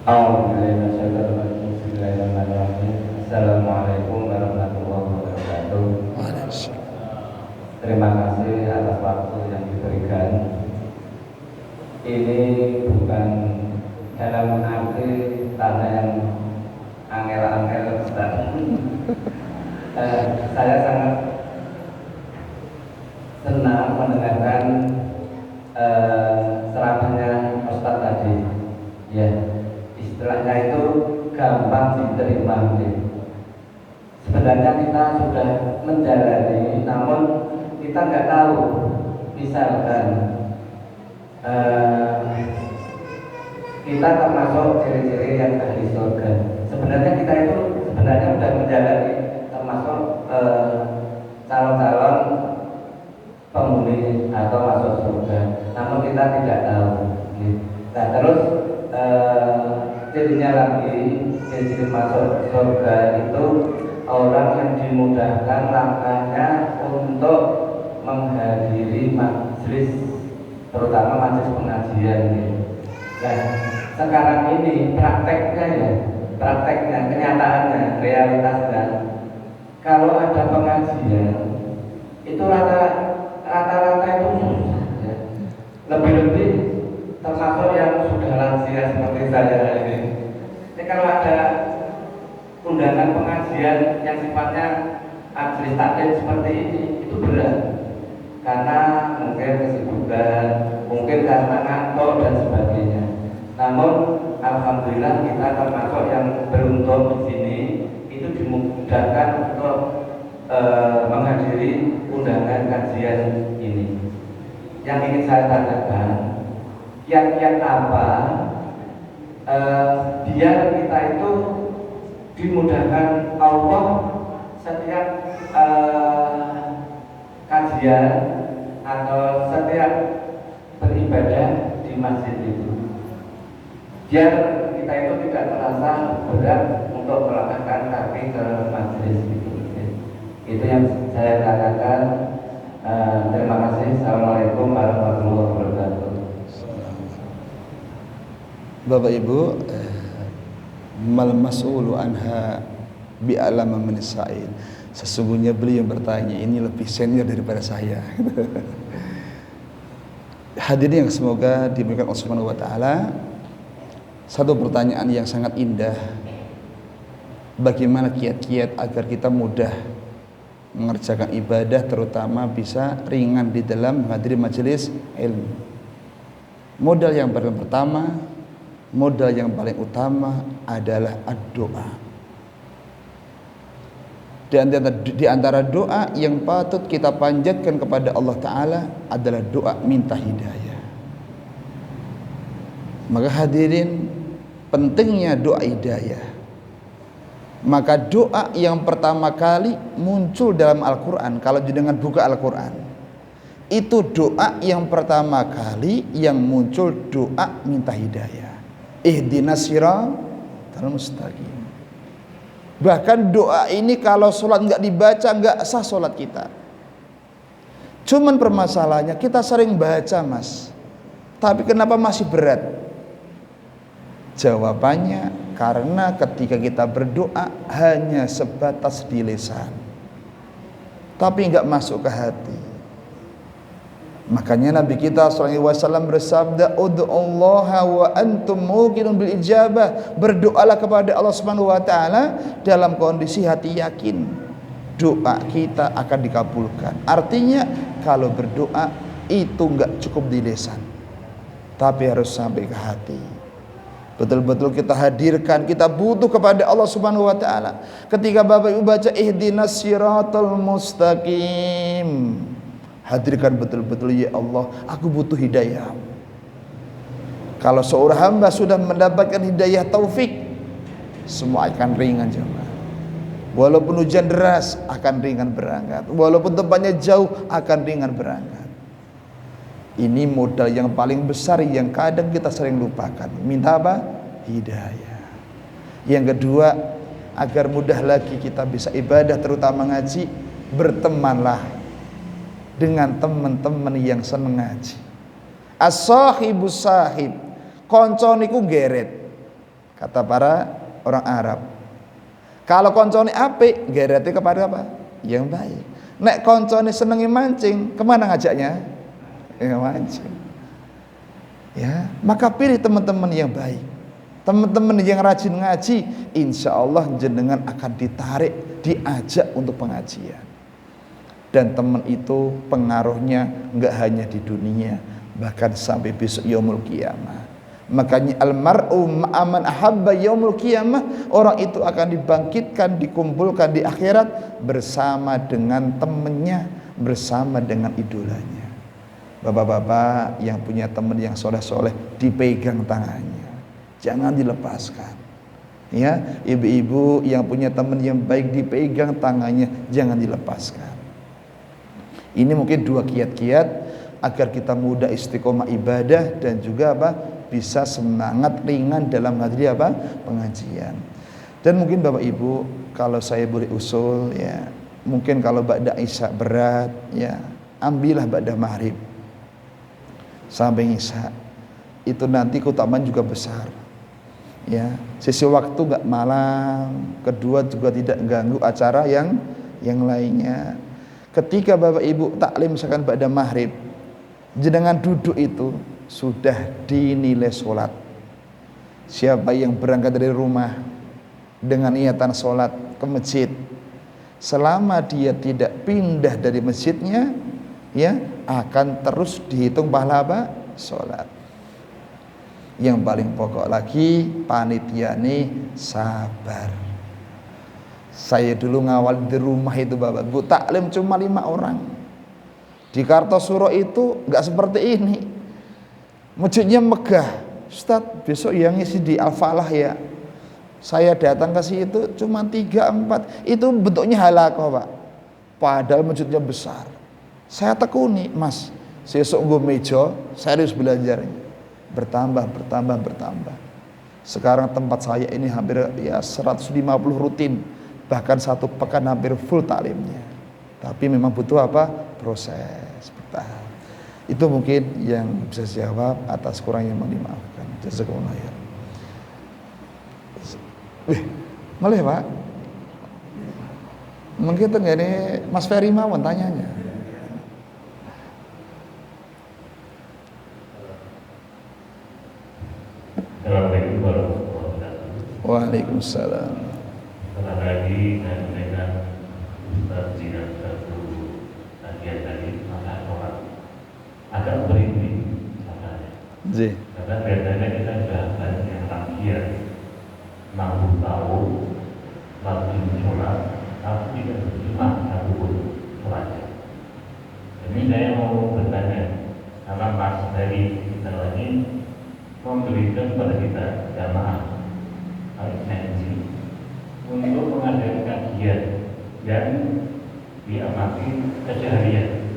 Assalamualaikum warahmatullahi wabarakatuh. Terima kasih atas waktu yang diberikan. Ini bukan dalam arti tanda yang angel-angel, Ustaz. Saya sangat senang mendengarkan ceramahnya Ustaz tadi. Ya, istilahnya itu gampang diterima. Sebenarnya kita sudah menjalani, namun kita nggak tahu. Misalkan kita termasuk ciri-ciri yang ahli surga. Sebenarnya kita itu sebenarnya sudah menjalani, termasuk calon-calon penghuni atau masuk surga. Namun kita tidak tahu. Nah terus cirinya lagi, ciri masuk surga itu orang yang dimudahkan langkahnya untuk menghadiri majelis, terutama majelis pengajian. Nah, sekarang ini prakteknya, kenyataannya, realitasnya, kalau ada pengajian itu rata-rata itu susah, ya. Lebih-lebih termasuk yang sudah lansia seperti saya ini. Ini kalau ada undangan pengajian yang sifatnya majelis taklim seperti ini, itu berat. Karena mungkin kesibukan, mungkin karena ngantuk dan sebagainya. Namun alhamdulillah kita termasuk yang beruntung di sini, itu dimudahkan untuk menghadiri undangan kajian ini. Yang ingin saya tanyakan, kiat-kiat apa biar kita itu dimudahkan Allah setiap kajian atau setiap beribadah di masjid itu, biar kita itu tidak merasa berat untuk melangkahkan kaki ke majelis itu. Itu yang saya katakan. Terima kasih. Assalamualaikum warahmatullahi wabarakatuh. Bapak Ibu, mal mas'ulu anha bi'alama min sa'il. Sesungguhnya beliau yang bertanya ini lebih senior daripada saya. Hadirin yang semoga diberikan Allah Subhanahu wa taala, satu pertanyaan yang sangat indah. Bagaimana kiat-kiat agar kita mudah mengerjakan ibadah, terutama bisa ringan di dalam menghadiri majelis ilmu. Modal yang pertama, modal yang paling utama adalah doa. Di antara doa yang patut kita panjatkan kepada Allah Ta'ala adalah doa minta hidayah. Maka hadirin, pentingnya doa hidayah. Maka doa yang pertama kali muncul dalam Al-Quran, kalau dengan buka Al-Quran, itu doa yang pertama kali yang muncul doa minta hidayah. Ihdinas siratal mustaqim. Bahkan doa ini kalau sholat nggak dibaca nggak sah sholat kita. Cuman permasalahannya kita sering baca mas, tapi kenapa masih berat? Jawabannya karena ketika kita berdoa hanya sebatas di lisan, tapi nggak masuk ke hati. Makanya Nabi kita SAW bersabda, "Ud'ullaha wa antum muqinun bil ijabah." Berdoalah kepada Allah Subhanahu wa taala dalam kondisi hati yakin doa kita akan dikabulkan. Artinya kalau berdoa itu enggak cukup di lisan, tapi harus sampai ke hati. Betul-betul kita hadirkan, kita butuh kepada Allah Subhanahu wa taala. Ketika Bapak Ibu baca ihdinas siratal mustaqim, hadirkan betul-betul, ya Allah, aku butuh hidayah. Kalau seorang hamba sudah mendapatkan hidayah taufik, semua akan ringan jemaah. Walaupun hujan deras akan ringan berangkat, walaupun tempatnya jauh akan ringan berangkat. Ini modal yang paling besar yang kadang kita sering lupakan. Minta apa? Hidayah. Yang kedua, agar mudah lagi kita bisa ibadah, terutama ngaji, bertemanlah dengan teman-teman yang seneng ngaji. As-sahibus sahib, konco niku geret. kata para orang Arab. Kalau koncone apik, gerete kepada apa? Yang baik. Nek koncone senengi mancing, kemana ngajaknya? Ya mancing. Ya, maka pilih teman-teman yang baik. Teman-teman yang rajin ngaji, insya Allah jenengan akan ditarik, diajak untuk pengajian. Dan teman itu pengaruhnya enggak hanya di dunia, bahkan sampai besok yaumul qiyamah. Makanya almar'u ma'aman ahabba yaumul qiyamah, orang itu akan dibangkitkan, dikumpulkan di akhirat bersama dengan temannya, bersama dengan idolanya. Bapak-bapak yang punya teman yang soleh-soleh, dipegang tangannya, jangan dilepaskan. Ya, ibu-ibu yang punya teman yang baik, dipegang tangannya, jangan dilepaskan. Ini mungkin dua kiat-kiat agar kita mudah istiqomah ibadah dan juga apa? Bisa semangat ringan dalam hadiri apa? Pengajian. Dan mungkin Bapak Ibu, kalau saya boleh usul ya, mungkin kalau ba'da isya berat ya, ambillah ba'da maghrib sampai isya. Itu nanti keutamaan juga besar. Ya, sisi waktu enggak malam, kedua juga tidak ganggu acara yang lainnya. Ketika Bapak Ibu taklim misalkan ba'da maghrib, jenengan duduk itu sudah dinilai sholat. Siapa yang berangkat dari rumah dengan niatan sholat ke masjid, selama dia tidak pindah dari masjidnya, ya akan terus dihitung pahala apa? Sholat. Yang paling pokok lagi, panitia nih sabar. Saya dulu ngawal di rumah itu Bapak Bu, taklim cuma 5 orang. Di Kartosuro itu nggak seperti ini. Masjidnya megah. Ustaz, besok yang ngisi di Al-Falah ya. Saya datang ke situ cuma 3-4. Itu bentuknya halaqah, Pak. Padahal masjidnya besar. Saya tekuni, Mas. Sesuk nggo meja, serius belajar. Bertambah. Sekarang tempat saya ini hampir ya 150 rutin. Bahkan 1 pekan hampir full taklimnya. Tapi memang butuh apa? Proses bertahap. Itu mungkin yang bisa saya jawab, atas kurangnya mohon dimaafkan. Jazakumullah khair. Malih Pak. Mungkin tuh ini Mas Ferry mawon tanyanya. Assalamualaikum warahmatullahi wabarakatuh. Waalaikumsalam. Selamat pagi, saya mendengar Ustaz Jinan satu kajian tadi masa sholat agak berhenti makanya. Karena biasanya kita sudah banyak yang lansia, 60 tahun, rajin sholat, tapi tidak cuma satu pun sholatnya. Ini saya mau bertanya, karena Mas dari kita lagi memberikan kepada kita jamaah alisensi untuk mengadakan kajian yang diamati keseharian.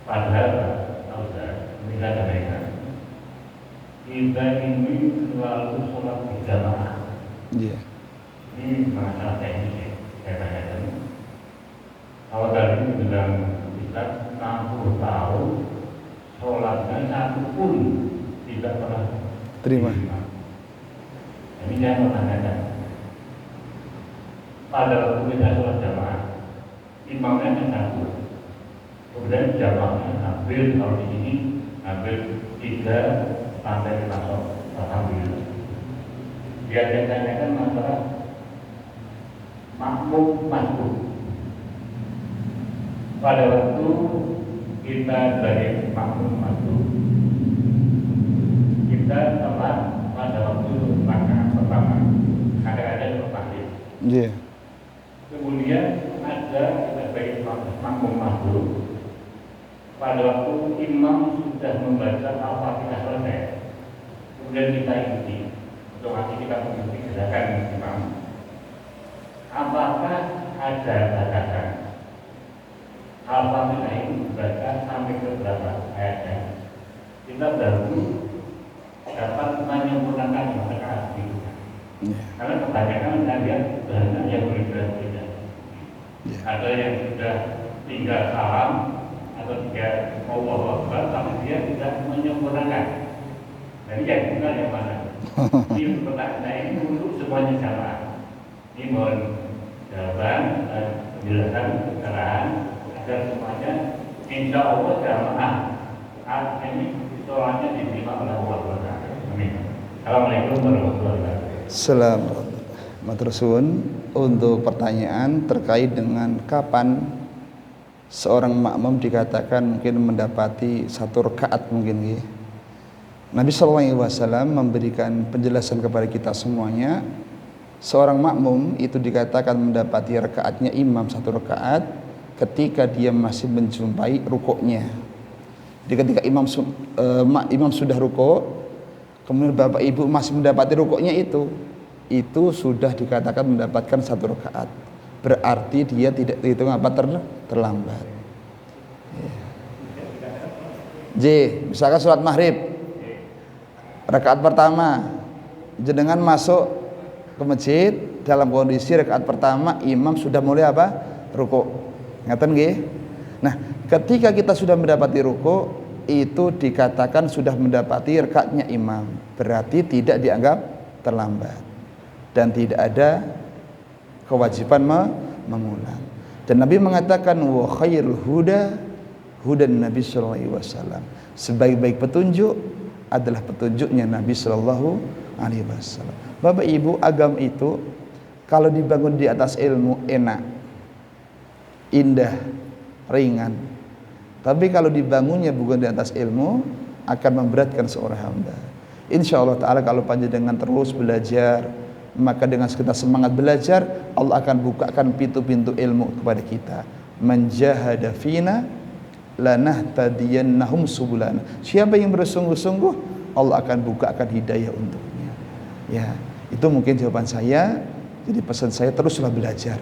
Padahal, kita ini selalu sholat berjamaah. Ini masalah teknis ya, saya tanyakan. Kalau tadi bilang kita 60 tahun sholatnya satu pun tidak pernah Terima. Ini saya mau tanyakan. Pada waktu kita sholat jamaah, imamnya kan satu. Kemudian jamaahnya hampir kalau di sini hampir 3 sampai 5 sholat. Alhamdulillah. Dia tanyakan masalah makmum. Pada waktu kita sebagai makmum, kita telah pada waktu rakaat pertama ada bertahlil. Kemudian ada sebagai makmum pada waktu imam sudah membaca Al-Fatihah selesai, kemudian kita ikuti, otomatis kita mengikuti gerakan imam. Apakah ada batasan Al-Fatihah ini dibaca sampai ke berapa ayatnya? Kita baru dapat menyempurnakan rakaat itu. Karena kebanyakan saya lihat banyak yang berbeda-beda. Ada yang sudah tinggal salam atau dia Allahu Akbar, tapi dia tidak menyempurnakan. Jadi yang benar yang mana? Ini pertanyaan ini untuk semuanya sama. Ini mohon jawaban, penjelasan, pencerahan agar semuanya insya Allah jamaah ini sholatnya diterima oleh Allah Taala. Amin. Assalamualaikum warahmatullahi wabarakatuh. Assalamualaikum. Matur suwun untuk pertanyaan terkait dengan kapan seorang makmum dikatakan mungkin mendapati satu rakaat mungkin ya. Nabi SAW memberikan penjelasan kepada kita semuanya. Seorang makmum itu dikatakan mendapati rakaatnya imam satu rakaat ketika dia masih menjumpai rukuknya. Jadi ketika imam sudah rukuk, kemudian bapak ibu masih mendapati rukuknya itu sudah dikatakan mendapatkan satu rakaat. Berarti dia tidak dihitung apa terlambat. J, misalkan sholat maghrib rakaat pertama, jenengan masuk ke masjid dalam kondisi rakaat pertama imam sudah mulai apa? Rukuk. Ngaten nggih? Nah, ketika kita sudah mendapati rukuk, itu dikatakan sudah mendapati rakaatnya imam. Berarti tidak dianggap terlambat dan tidak ada kewajiban mengulang. Dan Nabi mengatakan wa khairul huda hudan Nabi sallallahu alaihi wasallam. Sebaik-baik petunjuk adalah petunjuknya Nabi sallallahu alaihi wasallam. Bapak Ibu, agama itu kalau dibangun di atas ilmu enak, indah, ringan. Tapi kalau dibangunnya bukan di atas ilmu akan memberatkan seorang hamba. Insya Allah Ta'ala kalau panjenengan terus belajar, maka dengan kita semangat belajar, Allah akan bukakan pintu-pintu ilmu kepada kita. Menjahada fina lanahtadiyannahum subulana. Siapa yang bersungguh-sungguh, Allah akan bukakan hidayah untuknya. Ya, itu mungkin jawaban saya. Jadi pesan saya teruslah belajar.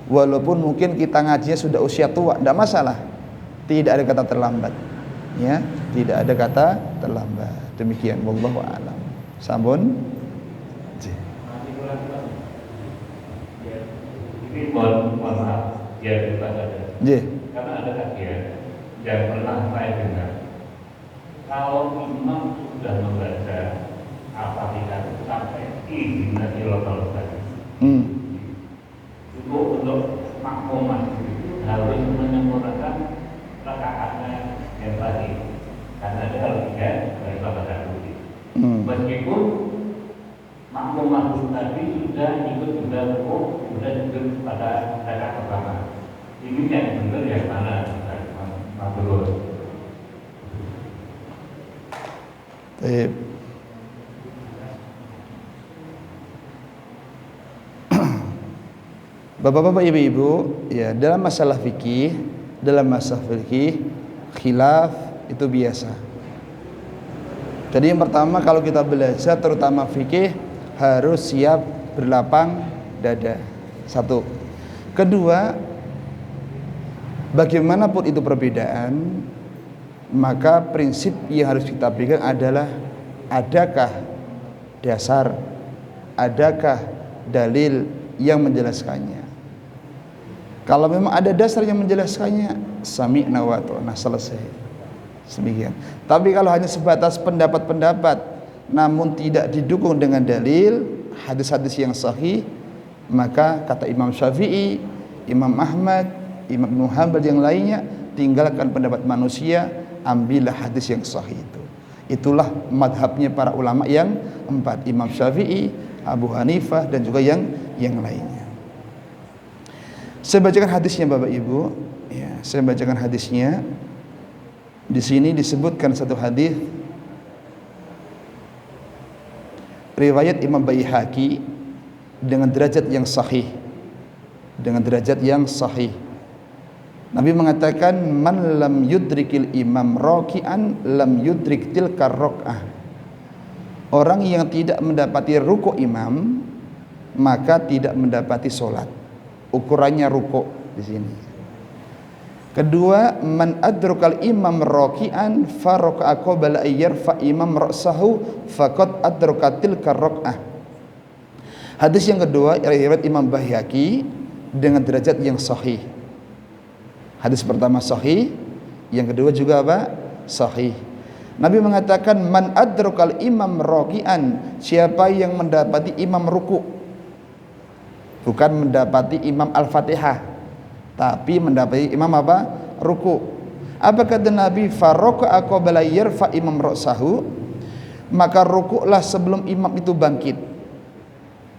Walaupun mungkin kita ngajinya sudah usia tua, tidak masalah. Tidak ada kata terlambat. Ya, tidak ada kata terlambat. Demikian, wallahu a'lam. Sampun. Ini mohon maaf, biar kita saja. Karena ada kajian yang pernah saya dengar. Kalau imam sudah membaca Al-Fatihah sampai izinati lokal tadi, untuk makmuman harus menyempurnakan rakaatnya yang tadi. Karena ada tiga dari bapak tadi. Meskipun makmum makmum tadi sudah ikut juga rukuk, sudah ikut pada rakaat pertama. Ini yang benar yang mana, Pak Guru? Bapak-bapak, ibu-ibu, ya dalam masalah fikih khilaf itu biasa. Jadi yang pertama kalau kita belajar terutama fikih harus siap berlapang dada. Satu. Kedua, bagaimanapun itu perbedaan, maka prinsip yang harus kita pegang adalah adakah dasar, adakah dalil yang menjelaskannya. Kalau memang ada dasar yang menjelaskannya, sami'na wa ata'na, selesai. Demikian. Tapi kalau hanya sebatas pendapat-pendapat namun tidak didukung dengan dalil, hadis-hadis yang sahih, maka kata Imam Syafi'i, Imam Ahmad, Imam Ibnu Hanbal yang lainnya, tinggalkan pendapat manusia, ambillah hadis yang sahih itu. Itulah madhabnya para ulama yang empat, Imam Syafi'i, Abu Hanifah dan juga yang lainnya. Saya bacakan hadisnya Bapak Ibu. Ya, saya bacakan hadisnya. Di sini disebutkan satu hadis riwayat Imam Baihaqi dengan derajat yang sahih. Dengan derajat yang sahih. Nabi mengatakan man lam yudrikil imam raki'an lam yudrik tilka rak'ah. Orang yang tidak mendapati rukuk imam maka tidak mendapati solat. Ukurannya rukuk di sini. Kedua, man adrakal imam raki'an fa raka'a qabla ayyarfa imam ra'sahu faqad adraka tilka rak'ah. Hadis yang kedua riwayat Imam Baihaqi dengan derajat yang sahih. Hadis pertama sahih, yang kedua juga apa? Sahih. Nabi mengatakan man adrakal imam raki'an, siapa yang mendapati imam ruku, bukan mendapati imam al-fatihah, tapi mendapati imam apa? Ruku. Apa kata Nabi? Faraka'a qabla yarfa imam ra'sahu, maka rukuklah sebelum imam itu bangkit.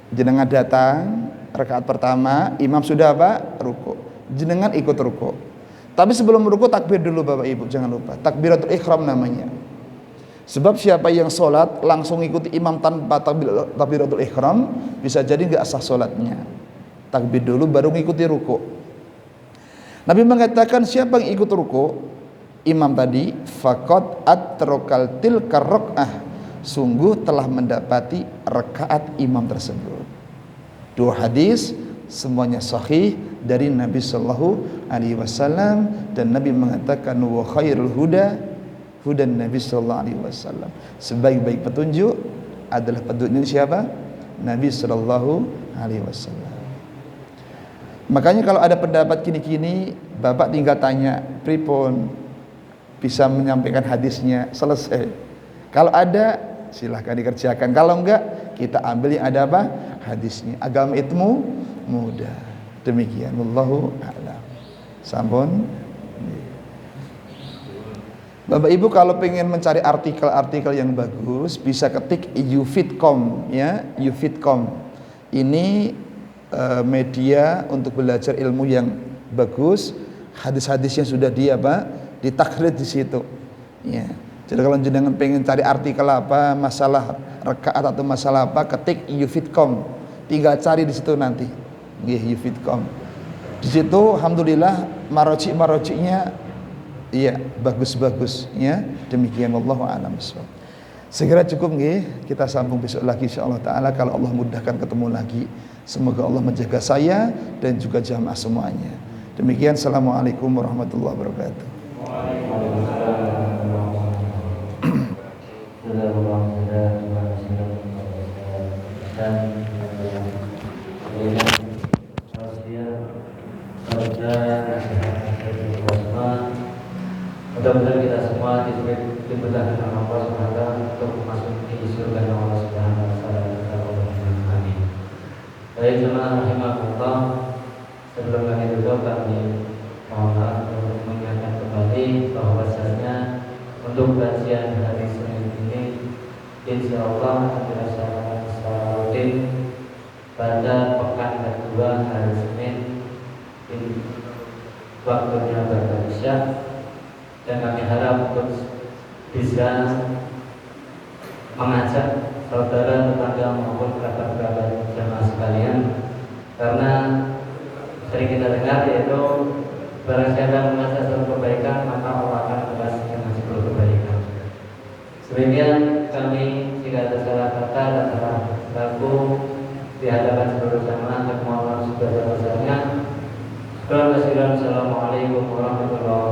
Jenengan datang rakaat pertama, imam sudah apa? Ruku. Jenengan ikut ruku. Tapi sebelum ruku takbir dulu Bapak Ibu, jangan lupa. Takbiratul ihram namanya. Sebab siapa yang sholat langsung ikuti imam tanpa takbiratul ihram, bisa jadi nggak sah sholatnya. Takbir dulu baru ngikuti ruku. Nabi mengatakan siapa yang ikut ruku, imam tadi, faqad atrakal tilka rakaah, sungguh telah mendapati rakaat imam tersebut. Dua hadis semuanya sahih dari Nabi sallallahu alaihi wasallam, dan Nabi mengatakan wa khairul huda hudan Nabi sallallahu alaihi wasallam. Sebaik-baik petunjuk adalah petunjuk siapa? Nabi sallallahu alaihi wasallam. Makanya kalau ada pendapat kini-kini, Bapak tinggal tanya, pripun bisa menyampaikan hadisnya, selesai. Kalau ada silahkan dikerjakan, kalau enggak kita ambil yang ada apa? Hadisnya. Agama itu mudah. Demikian, wallahu a'lam. Sampun. Bapak Ibu kalau pengen mencari artikel-artikel yang bagus, bisa ketik Ufitcom ya, Ufitcom. Ini media untuk belajar ilmu yang bagus. Hadis-hadisnya sudah ditakrir di situ. Ya. Jadi kalau jenengan pengen cari artikel apa, masalah rakaat atau masalah apa, ketik Ufitcom. Tinggal cari di situ nanti. Nggih, Ufitcom. Di situ alhamdulillah maroji-marojinya iya bagus-bagus ya. Demikian wallahu a'lam bishawab. Segera cukup nggih, kita sambung besok lagi insyaallah taala kalau Allah mudahkan ketemu lagi. Semoga Allah menjaga saya dan juga jamaah semuanya. Demikian, assalamualaikum warahmatullahi wabarakatuh. Mudah-mudahan kita semua dimudahkan oleh Allah Subhanahu wa taala untuk masuk di surga Allah Subhanahu wa taala. Amin. Baik jemaah rahimakumullah, sebelum kami tutup kami mohon maaf untuk mengingatkan kembali bahwasanya untuk kajian hari Senin ini insyaallah akan dilaksanakan secara rutin pada pekan kedua hari Senin waktunya pada Isya. Dan kami harap untuk bisa mengajak saudara, tetangga maupun kerabat-kerabat jamaah sekalian, karena sering kita dengar yaitu barang siapa mengajak satu kebaikan maka Allah akan membalas dengan 10 kebaikan. Demikian kami, jika ada salah kata dan salah laku di hadapan seluruh jamaah, dan mohon maaf sebesar-besarnya. Assalamualaikum warahmatullahi wabarakatuh.